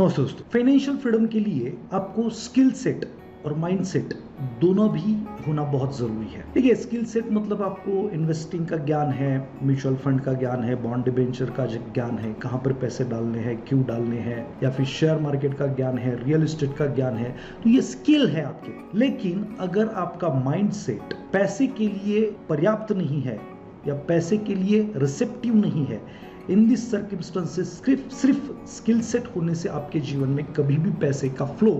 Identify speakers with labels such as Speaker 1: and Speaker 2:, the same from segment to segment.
Speaker 1: नमस्ते दोस्तों, financial freedom के लिए आपको स्किल सेट और माइंड सेट दोनों भी होना बहुत जरूरी है। देखिए, स्किल सेट मतलब आपको इन्वेस्टिंग का ज्ञान है, म्यूचुअल फंड का ज्ञान है, बॉन्ड डिबेंचर का ज्ञान है, कहाँ पर पैसे डालने हैं, क्यों डालने हैं, या फिर शेयर मार्केट का ज्ञान है, रियल एस्टेट का ज्ञान है, तो ये स्किल है आपके। लेकिन अगर आपका माइंड सेट पैसे के लिए पर्याप्त नहीं है या पैसे के लिए रिसेप्टिव नहीं है, इन दिस सर्कमस्टेंसेस सिर्फ स्किल सेट होने से आपके जीवन में कभी भी पैसे का फ्लो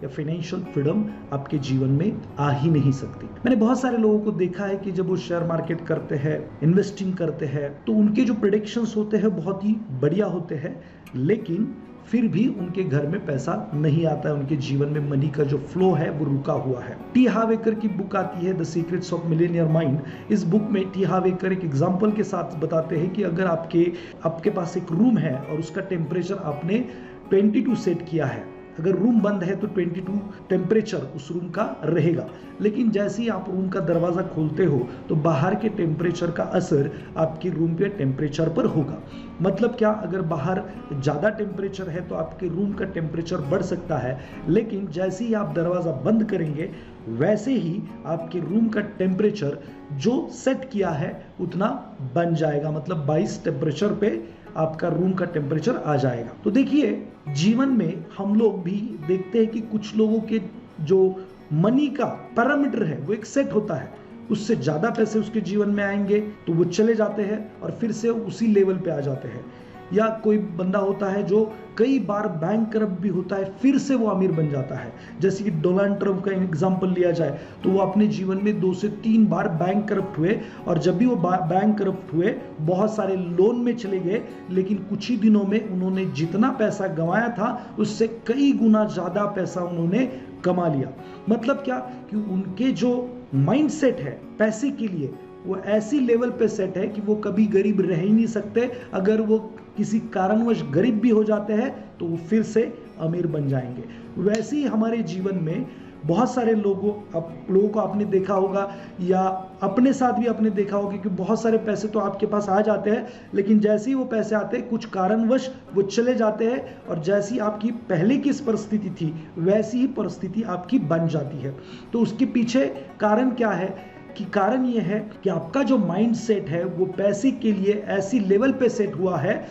Speaker 1: या फाइनेंशियल फ्रीडम आपके जीवन में आ ही नहीं सकती। मैंने बहुत सारे लोगों को देखा है कि जब वो शेयर मार्केट करते हैं, इन्वेस्टिंग करते हैं, तो उनके जो प्रेडिक्शंस होते हैं बहुत ही बढ़िया होते हैं, लेकिन फिर भी उनके घर में पैसा नहीं आता है, उनके जीवन में मनी का जो फ्लो है वो रुका हुआ है। टी हावेकर की बुक आती है the secrets of Millionaire mind. इस बुक में टी हावेकर एक एग्जांपल के साथ बताते हैं कि अगर आपके पास एक रूम है और उसका टेम्परेचर आपने 22 सेट किया है, अगर रूम बंद है तो 22 टेम्परेचर उस रूम का रहेगा, लेकिन जैसे ही आप रूम का दरवाजा खोलते हो तो बाहर के टेम्परेचर का असर आपके रूम के टेम्परेचर पर होगा। मतलब क्या, अगर बाहर ज़्यादा टेम्परेचर है तो आपके रूम का टेम्परेचर बढ़ सकता है, लेकिन जैसे ही आप दरवाज़ा बंद करेंगे वैसे ही आपके रूम का टेम्परेचर जो सेट किया है उतना बन जाएगा। मतलब 22 टेम्परेचर पे आपका रूम का टेम्परेचर आ जाएगा। तो देखिए, जीवन में हम लोग भी देखते हैं कि कुछ लोगों के जो मनी का पैरामीटर है वो एक सेट होता है, उससे ज़्यादा पैसे उसके जीवन में आएंगे तो वो चले जाते हैं और फिर से उसी लेवल पे आ जाते हैं। या कोई बंदा होता है जो कई बार बैंक करप्ट भी होता है, फिर से वो अमीर बन जाता है। जैसे कि डोनाल्ड ट्रंप का एग्जांपल लिया जाए तो वो अपने जीवन में 2 से 3 बार बैंक करप्ट हुए, और जब भी वो बैंक करप्ट हुए बहुत सारे लोन में चले गए, लेकिन कुछ ही दिनों में उन्होंने जितना पैसा गंवाया था उससे कई गुना ज़्यादा पैसा उन्होंने कमा लिया। मतलब क्या कि उनके जो माइंड सेट है पैसे के लिए वो ऐसी लेवल पे सेट है कि वो कभी गरीब रह ही नहीं सकते। अगर वो किसी कारणवश गरीब भी हो जाते हैं तो वो फिर से अमीर बन जाएंगे। वैसे ही हमारे जीवन में बहुत सारे लोगों को आपने देखा होगा या अपने साथ भी आपने देखा होगा कि बहुत सारे पैसे तो आपके पास आ जाते हैं, लेकिन जैसे ही वो पैसे आते हैं कुछ कारणवश वो चले जाते हैं, और जैसी आपकी पहले की परिस्थिति थी वैसी ही परिस्थिति आपकी बन जाती है। तो उसके पीछे कारण क्या है? कि कारण ये है कि आपका जो माइंड सेट है वो पैसे के लिए ऐसी लेवल पे सेट हुआ है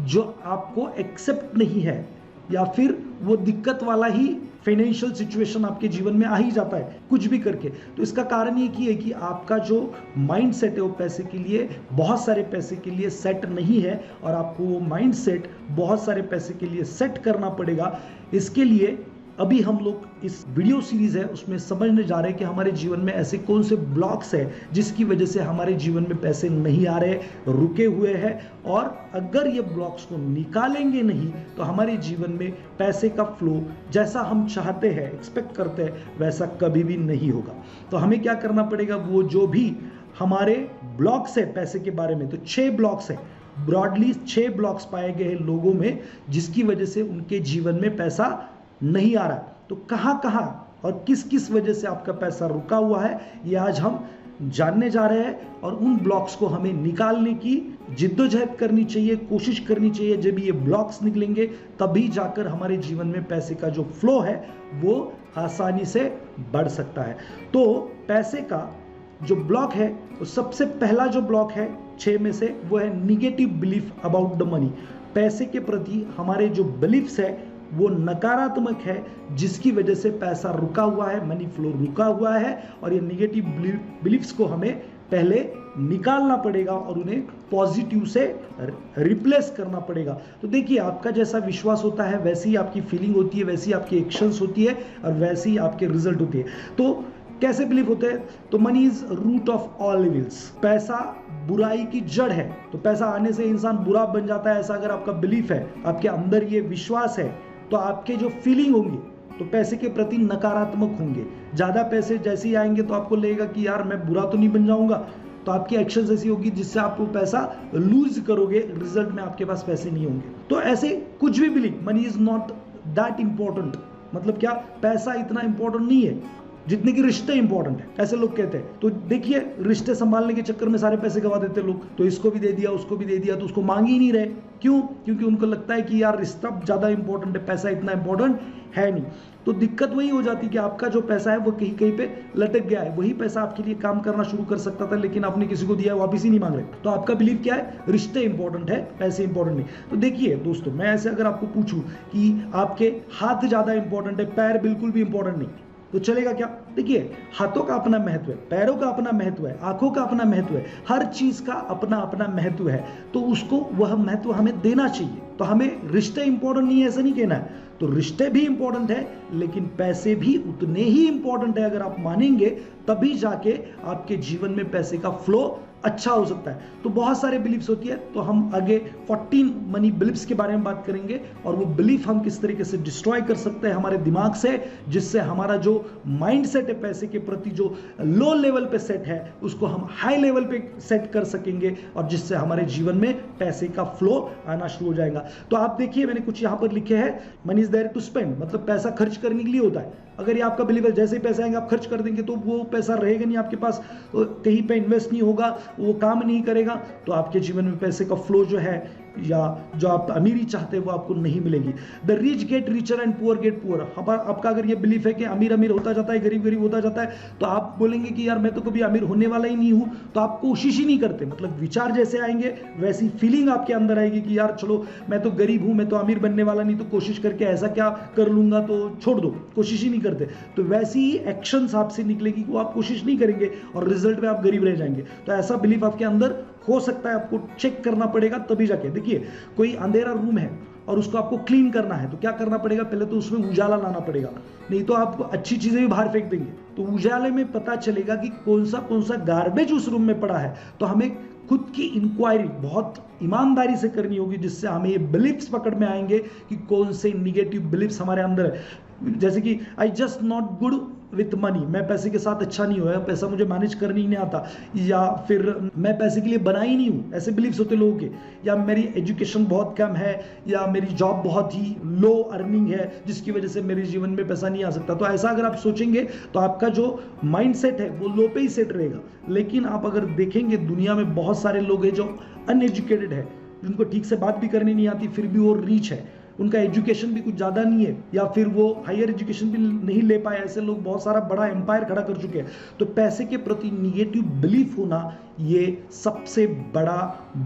Speaker 1: जो आपको एक्सेप्ट नहीं है, या फिर वो दिक्कत वाला ही फाइनेंशियल सिचुएशन आपके जीवन में आ ही जाता है कुछ भी करके। तो इसका कारण ये है कि आपका जो माइंड सेट है वो पैसे के लिए, बहुत सारे पैसे के लिए सेट नहीं है, और आपको वो माइंड सेट बहुत सारे पैसे के लिए सेट करना पड़ेगा। इसके लिए अभी हम लोग इस वीडियो सीरीज है उसमें समझने जा रहे हैं कि हमारे जीवन में ऐसे कौन से ब्लॉक्स है जिसकी वजह से हमारे जीवन में पैसे नहीं आ रहे, रुके हुए हैं, और अगर ये ब्लॉक्स को निकालेंगे नहीं तो हमारे जीवन में पैसे का फ्लो जैसा हम चाहते हैं, एक्सपेक्ट करते हैं, वैसा कभी भी नहीं होगा। तो हमें क्या करना पड़ेगा, वो जो भी हमारे ब्लॉक्स है पैसे के बारे में, तो 6 ब्लॉक्स है, ब्रॉडली 6 ब्लॉक्स पाए गए हैं लोगों में जिसकी वजह से उनके जीवन में पैसा नहीं आ रहा। तो कहाँ कहाँ और किस किस वजह से आपका पैसा रुका हुआ है ये आज हम जानने जा रहे हैं, और उन ब्लॉक्स को हमें निकालने की जिद्दोजहद करनी चाहिए, कोशिश करनी चाहिए। जब ये ब्लॉक्स निकलेंगे तभी जाकर हमारे जीवन में पैसे का जो फ्लो है वो आसानी से बढ़ सकता है। तो पैसे का जो ब्लॉक है वो सबसे पहला जो ब्लॉक है 6 में से, वो है negative belief about the money. पैसे के प्रति हमारे जो बिलीफ्स है वो नकारात्मक है, जिसकी वजह से पैसा रुका हुआ है, मनी फ्लो रुका हुआ है, और ये निगेटिव बिलीफ्स को हमें पहले निकालना पड़ेगा और उन्हें पॉजिटिव से रिप्लेस करना पड़ेगा। तो देखिए, आपका जैसा विश्वास होता है वैसी ही आपकी फीलिंग होती है, वैसी आपकी एक्शंस होती है, और वैसी ही आपके रिजल्ट होते हैं। तो कैसे बिलीव होते हैं? तो money is root of all evils. पैसा बुराई की जड़ है, तो पैसा आने से इंसान बुरा बन जाता है, ऐसा अगर आपका बिलीफ है, आपके अंदर ये विश्वास है, तो आपके जो फीलिंग होंगी तो पैसे के प्रति नकारात्मक होंगे। ज़्यादा पैसे जैसे ही आएंगे तो आपको लगेगा कि यार मैं बुरा तो नहीं बन जाऊंगा, तो आपकी एक्शन ऐसी होगी जिससे आप वो पैसा लूज करोगे, रिजल्ट में आपके पास पैसे नहीं होंगे। तो ऐसे कुछ भी believe, money is not that important. मतलब क्या, पैसा इतना इंपॉर्टेंट नहीं है। जितने की रिश्ते इंपॉर्टेंट है, ऐसे लोग कहते हैं। तो देखिए, रिश्ते संभालने के चक्कर में सारे पैसे गवा देते लोग, तो इसको भी दे दिया, उसको भी दे दिया, तो उसको मांग ही नहीं रहे। क्यों? क्योंकि उनको लगता है कि यार रिश्ता ज्यादा इंपॉर्टेंट है, पैसा इतना इंपॉर्टेंट है नहीं। तो दिक्कत वही हो जाती है कि आपका जो पैसा है वो कहीं कहीं पे लटक गया है। वही पैसा आपके लिए काम करना शुरू कर सकता था, लेकिन आपने किसी को दिया है, वापिस ही नहीं मांग रहे। तो आपका बिलीव क्या है? रिश्ते इंपॉर्टेंट है, पैसे इंपॉर्टेंट नहीं। तो देखिए दोस्तों, मैं ऐसे अगर आपको पूछूं कि आपके हाथ ज्यादा इंपॉर्टेंट है, पैर बिल्कुल भी इंपॉर्टेंट नहीं, तो चलेगा क्या? देखिए, हाथों का अपना महत्व है, पैरों का अपना महत्व है, आंखों का अपना महत्व है, हर चीज का अपना अपना महत्व है। तो उसको वह महत्व हमें देना चाहिए। तो हमें रिश्ते इंपॉर्टेंट नहीं है ऐसा नहीं कहना है, तो रिश्ते भी इंपॉर्टेंट है, लेकिन पैसे भी उतने ही इंपॉर्टेंट है। अगर आप मानेंगे तभी जाके आपके जीवन में पैसे का फ्लो अच्छा हो सकता है। तो बहुत सारे बिलीफ्स होती है, तो हम आगे 14 मनी बिलीफ्स के बारे में बात करेंगे, और वो बिलीफ हम किस तरीके से डिस्ट्रॉय कर सकते हैं हमारे दिमाग से, जिससे हमारा जो माइंड सेट है पैसे के प्रति, जो लो लेवल पे सेट है, उसको हम हाई लेवल पे सेट कर सकेंगे, और जिससे हमारे जीवन में पैसे का फ्लो आना शुरू हो जाएगा। तो आप देखिए, मैंने कुछ यहां पर लिखे हैं, money is there to spend, मतलब पैसा खर्च करने के लिए होता है। अगर ये आपका बिलीव है, जैसे ही पैसे आएंगे आप खर्च कर देंगे, तो वो पैसा रहेगा नहीं आपके पास, तो कहीं पे इन्वेस्ट नहीं होगा, वो काम नहीं करेगा, तो आपके जीवन में पैसे का फ्लो जो है, या जो आप अमीरी चाहते हैं, वो आपको नहीं मिलेगी। The rich get richer and poor get poor. आपका अगर ये बिलीफ है कि अमीर अमीर होता जाता है, गरीब गरीब होता जाता है, तो आप बोलेंगे कि यार मैं तो कभी अमीर होने वाला ही नहीं हूं, तो आप कोशिश ही नहीं करते। मतलब विचार जैसे आएंगे वैसी फीलिंग आपके अंदर आएगी कि यार चलो मैं तो गरीब हूं, मैं तो अमीर बनने वाला नहीं, तो कोशिश करके ऐसा क्या कर लूंगा, तो छोड़ दो, कोशिश ही नहीं करते। तो वैसी ही एक्शंस आपसे निकलेगी, वो आप कोशिश नहीं करेंगे और रिजल्ट में आप गरीब रह जाएंगे। तो ऐसा बिलीफ आपके अंदर हो सकता है, आपको चेक करना पड़ेगा तभी जाके। देखिए, कोई अंधेरा रूम है और उसको आपको क्लीन करना है, तो क्या करना पड़ेगा? पहले तो उसमें उजाला लाना पड़ेगा, नहीं तो आप अच्छी चीजें भी बाहर फेंक देंगे। तो उजाले में पता चलेगा कि कौन सा गार्बेज उस रूम में पड़ा है। तो हमें खुद की इंक्वायरी बहुत ईमानदारी से करनी होगी, जिससे हमें ये बिलीफ्स पकड़ में आएंगे कि कौन से निगेटिव बिलीफ्स हमारे अंदर है। जैसे कि I just not good with money, मैं पैसे के साथ अच्छा नहीं हुआ, पैसा मुझे मैनेज करने ही नहीं आता, या फिर मैं पैसे के लिए बना ही नहीं हूँ, ऐसे बिलीफ्स होते लोगों के। या मेरी एजुकेशन बहुत कम है, या मेरी जॉब बहुत ही लो अर्निंग है, जिसकी वजह से मेरे जीवन में पैसा नहीं आ सकता। तो ऐसा अगर आप सोचेंगे तो आपका जो माइंड सेट है वो लो पे ही सेट रहेगा। लेकिन आप अगर देखेंगे, दुनिया में बहुत सारे लोग हैं जो अनएजुकेटेड है, जिनको ठीक से बात भी करनी नहीं आती, फिर भी वो रीच है, उनका एजुकेशन भी कुछ ज़्यादा नहीं है, या फिर वो हायर एजुकेशन भी नहीं ले पाए। ऐसे लोग बहुत सारा बड़ा एम्पायर खड़ा कर चुके हैं। तो पैसे के प्रति निगेटिव बिलीफ होना ये सबसे बड़ा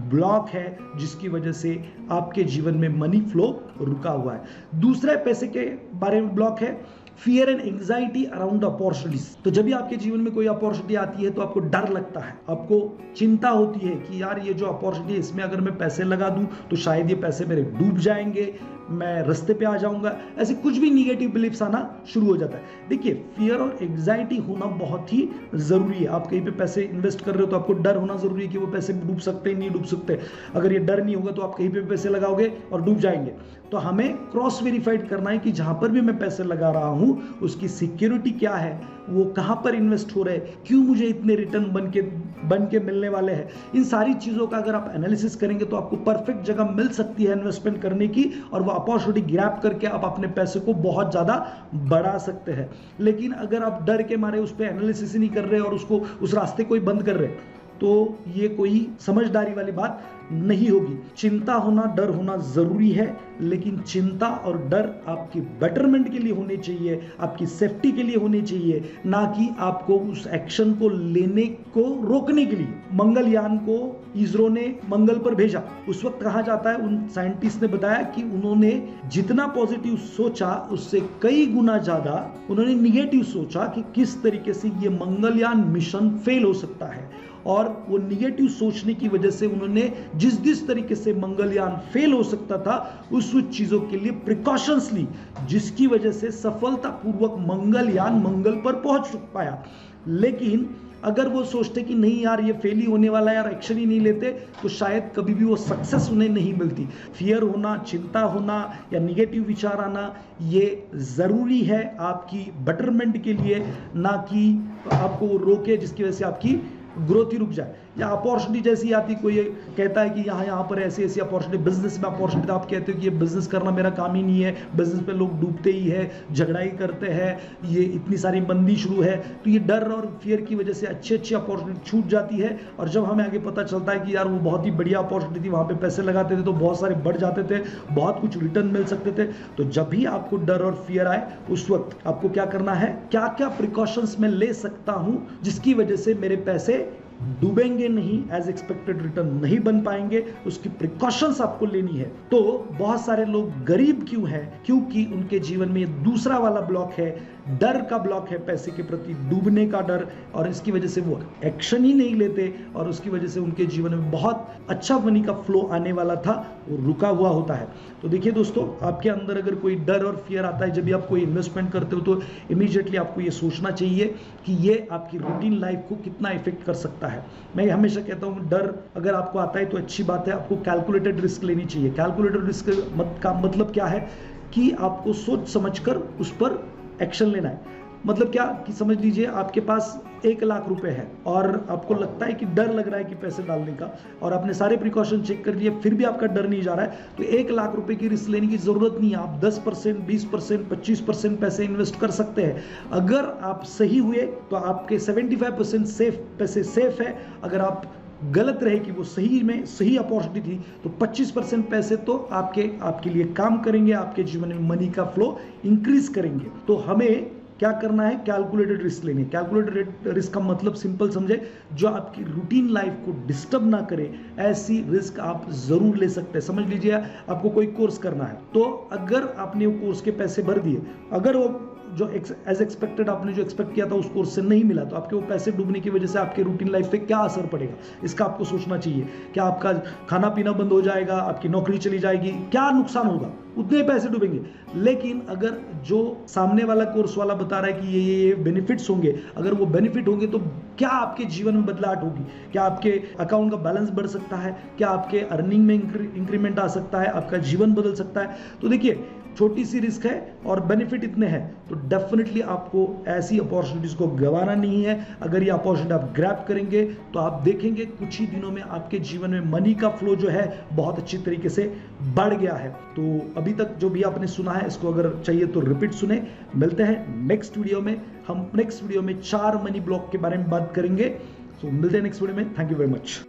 Speaker 1: ब्लॉक है, जिसकी वजह से आपके जीवन में मनी फ्लो रुका हुआ है। दूसरा पैसे के बारे में ब्लॉक है fear and anxiety around opportunities. तो जब भी आपके जीवन में कोई अपॉर्चुनिटी आती है तो आपको डर लगता है, आपको चिंता होती है कि यार ये जो अपॉर्चुनिटी है, इसमें अगर मैं पैसे लगा दूं तो शायद ये पैसे मेरे डूब जाएंगे, मैं रास्ते पे आ जाऊंगा। ऐसे कुछ भी निगेटिव बिलीफ्स आना शुरू हो जाता है। देखिए, फियर और एंग्जाइटी होना बहुत ही जरूरी है। आप कहीं पे पैसे इन्वेस्ट कर रहे हो तो आपको डर होना जरूरी है कि वो पैसे डूब सकते हैं, नहीं डूब सकते। अगर ये डर नहीं होगा तो आप कहीं पे पैसे लगाओगे और डूब जाएंगे। तो हमें क्रॉस वेरीफाइड करना है कि जहां पर भी मैं पैसे लगा रहा हूं उसकी सिक्योरिटी क्या है, वो कहां पर इन्वेस्ट हो रहे हैं, क्यों मुझे इतने रिटर्न बन के मिलने वाले हैं। इन सारी चीजों का अगर आप एनालिसिस करेंगे तो आपको परफेक्ट जगह मिल सकती है इन्वेस्टमेंट करने की, और वो अपॉर्चुनिटी ग्रैब करके आप अपने पैसे को बहुत ज्यादा बढ़ा सकते हैं। लेकिन अगर आप डर के मारे उस पर एनालिसिस ही नहीं कर रहे और उसको उस रास्ते को ही बंद कर रहे, तो ये कोई समझदारी वाली बात नहीं होगी। चिंता होना, डर होना जरूरी है, लेकिन चिंता और डर आपकी बेटरमेंट के लिए होने चाहिए, आपकी सेफ्टी के लिए होने चाहिए, ना कि आपको उस एक्शन को लेने को रोकने के लिए। मंगलयान को इसरो ने मंगल पर भेजा, उस वक्त कहा जाता है, उन साइंटिस्ट ने बताया कि उन्होंने जितना पॉजिटिव सोचा उससे कई गुना ज्यादा उन्होंने निगेटिव सोचा कि किस तरीके से ये मंगलयान मिशन फेल हो सकता है। और वो निगेटिव सोचने की वजह से उन्होंने जिस तरीके से मंगलयान फेल हो सकता था उस चीजों के लिए प्रिकॉशंस ली, जिसकी वजह से सफलतापूर्वक मंगलयान मंगल पर पहुंच पाया। लेकिन अगर वो सोचते कि नहीं यार ये फेल ही होने वाला है, यार एक्शन ही नहीं लेते, तो शायद कभी भी वो सक्सेस उन्हें नहीं मिलती। फियर होना, चिंता होना या निगेटिव विचार आना, ये जरूरी है आपकी बेटरमेंट के लिए, ना कि आपको वो रोके जिसकी वजह से आपकी ग्रोथ ही रुक जाए। या अपॉर्चुनिटी जैसी आती, कोई कहता है कि यहाँ पर ऐसी ऐसी अपॉर्चुनिटी, बिजनेस में अपॉर्चुनिटी, आप कहते हो कि ये बिजनेस करना मेरा काम ही नहीं है, बिजनेस में लोग डूबते ही है, झगड़ा ही करते हैं, ये इतनी सारी मंदी शुरू है, तो ये डर और फियर की वजह से अच्छी अच्छी अपॉर्चुनिटी छूट जाती है। और जब हमें आगे पता चलता है कि यार वो बहुत ही बढ़िया अपॉर्चुनिटी थी, वहाँ पे पैसे लगाते थे तो बहुत सारे बढ़ जाते थे, बहुत कुछ रिटर्न मिल सकते थे। तो जब भी आपको डर और फियर आए, उस वक्त आपको क्या करना है, क्या क्या प्रिकॉशंस मैं ले सकता हूं जिसकी वजह से मेरे पैसे डूबेंगे नहीं, एज एक्सपेक्टेड रिटर्न नहीं बन पाएंगे, उसकी प्रिकॉशंस आपको लेनी है। तो बहुत सारे लोग गरीब क्यों हैं? क्योंकि उनके जीवन में दूसरा वाला ब्लॉक है, डर का ब्लॉक है, पैसे के प्रति डूबने का डर, और इसकी वजह से वो एक्शन ही नहीं लेते, और उसकी वजह से उनके जीवन में बहुत अच्छा मनी का फ्लो आने वाला था, वो रुका हुआ होता है। तो देखिए दोस्तों, आपके अंदर अगर कोई डर और फियर आता है जब भी आप कोई इन्वेस्टमेंट करते हो, तो इमीडिएटली आपको ये सोचना चाहिए कि ये आपकी रूटीन लाइफ को कितना इफेक्ट कर सकता है। मैं हमेशा कहता हूँ, डर अगर आपको आता है तो अच्छी बात है, आपको कैलकुलेटेड रिस्क लेनी चाहिए। कैलकुलेटेड रिस्क का मतलब क्या है कि आपको सोच समझकर उस पर एक्शन लेना है। मतलब क्या कि समझ लीजिए आपके पास 1 लाख रुपए है और आपको लगता है कि डर लग रहा है कि पैसे डालने का, और आपने सारे प्रिकॉशन चेक कर लिए, फिर भी आपका डर नहीं जा रहा है, तो 1 लाख रुपए की रिस्क लेने की जरूरत नहीं है। आप 10%, 20%, 25% पैसे इन्वेस्ट कर सकते हैं। अगर आप सही हुए तो आपके 75% पैसे सेफ है। अगर आप गलत रहे कि वो सही में सही अपॉर्चुनिटी थी, तो 25% पैसे तो आपके लिए काम करेंगे, आपके जीवन में मनी का फ्लो इंक्रीज करेंगे। तो हमें क्या करना है, कैलकुलेटेड रिस्क लेनी है। कैलकुलेटेड रिस्क का मतलब सिंपल समझे, जो आपकी रूटीन लाइफ को डिस्टर्ब ना करे, ऐसी रिस्क आप जरूर ले सकते हैं। समझ लीजिए आपको कोई कोर्स करना है, तो अगर आपने वो कोर्स के पैसे भर दिए, अगर वो जो एज एक्सपेक्टेड आपने जो एक्सपेक्ट किया था उस कोर्स से नहीं मिला, तो आपके वो पैसे डूबने की वजह से आपके रूटीन लाइफ पे क्या असर पड़ेगा, इसका आपको सोचना चाहिए। क्या आपका खाना पीना बंद हो जाएगा, आपकी नौकरी चली जाएगी, क्या नुकसान होगा? उतने पैसे डूबेंगे। लेकिन अगर जो सामने वाला कोर्स वाला बता रहा है कि ये बेनिफिट्स होंगे, अगर वो बेनिफिट होंगे तो क्या आपके जीवन में बदलाव होगी, क्या आपके अकाउंट का बैलेंस बढ़ सकता है, क्या आपके अर्निंग में इंक्रीमेंट आ सकता है, आपका जीवन बदल सकता है। तो देखिए, छोटी सी रिस्क है और बेनिफिट इतने हैं, तो डेफिनेटली आपको ऐसी अपॉर्चुनिटीज को गंवाना नहीं है। अगर ये अपॉर्चुनिटी आप ग्रैब करेंगे तो आप देखेंगे कुछ ही दिनों में आपके जीवन में मनी का फ्लो जो है बहुत अच्छी तरीके से बढ़ गया है। तो अभी तक जो भी आपने सुना है, इसको अगर चाहिए तो रिपीट सुने। मिलते हैं नेक्स्ट वीडियो में। हम नेक्स्ट वीडियो में 4 मनी ब्लॉक के बारे में बात करेंगे। तो मिलते हैं नेक्स्ट वीडियो में। Thank you very much.